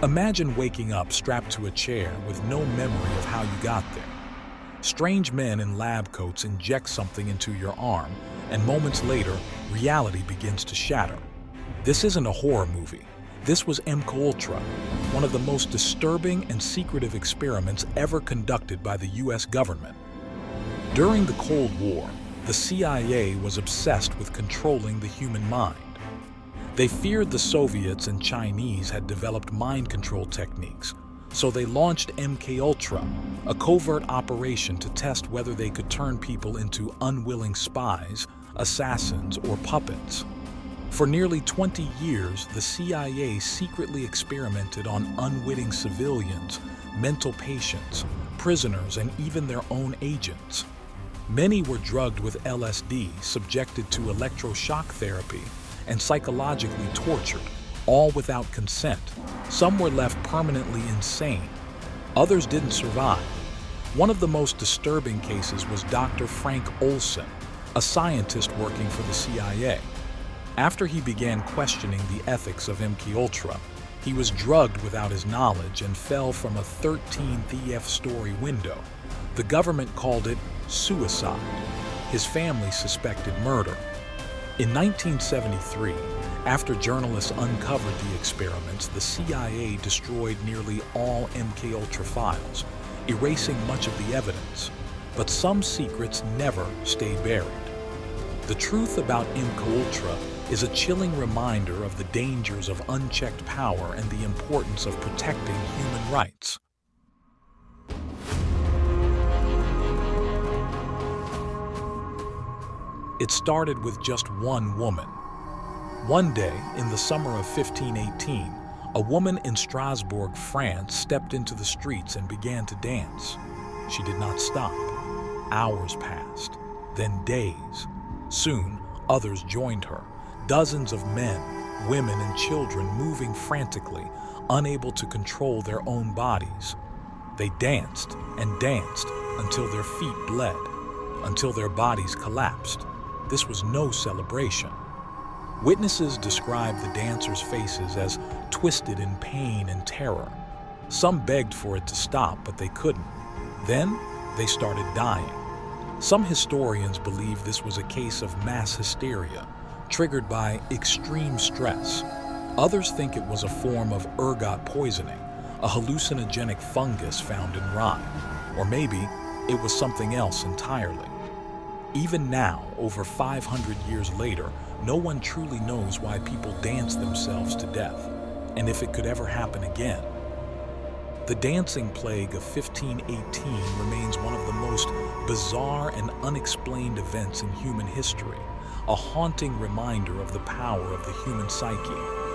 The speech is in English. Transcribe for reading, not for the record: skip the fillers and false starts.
Imagine waking up strapped to a chair with no memory of how you got there. Strange men in lab coats inject something into your arm, and moments later, reality begins to shatter. This isn't a horror movie. This was MKUltra, one of the most disturbing and secretive experiments ever conducted by the US government. During the Cold War, the CIA was obsessed with controlling the human mind. They feared the Soviets and Chinese had developed mind control techniques, so they launched MKUltra, a covert operation to test whether they could turn people into unwilling spies, assassins, or puppets. For nearly 20 years, the CIA secretly experimented on unwitting civilians, mental patients, prisoners, and even their own agents. Many were drugged with LSD, subjected to electroshock therapy, and psychologically tortured, all without consent. Some were left permanently insane. Others didn't survive. One of the most disturbing cases was Dr. Frank Olson, a scientist working for the CIA. After he began questioning the ethics of MKUltra, he was drugged without his knowledge and fell from a 13th story window. The government called it suicide. His family suspected murder. In 1973, after journalists uncovered the experiments, the CIA destroyed nearly all MKUltra files, erasing much of the evidence. But some secrets never stay buried. The truth about MKUltra is a chilling reminder of the dangers of unchecked power and the importance of protecting human rights. It started with just one woman. One day, in the summer of 1518, a woman in Strasbourg, France, stepped into the streets and began to dance. She did not stop. Hours passed, then days. Soon, others joined her. Dozens of men, women, and children moving frantically, unable to control their own bodies. They danced and danced until their feet bled, until their bodies collapsed. This was no celebration. Witnesses described the dancers' faces as twisted in pain and terror. Some begged for it to stop, but they couldn't. Then, they started dying. Some historians believe this was a case of mass hysteria, triggered by extreme stress. Others think it was a form of ergot poisoning, a hallucinogenic fungus found in rye. Or maybe it was something else entirely. Even now, over 500 years later, no one truly knows why people dance themselves to death, and if it could ever happen again. The dancing plague of 1518 remains one of the most bizarre and unexplained events in human history, a haunting reminder of the power of the human psyche.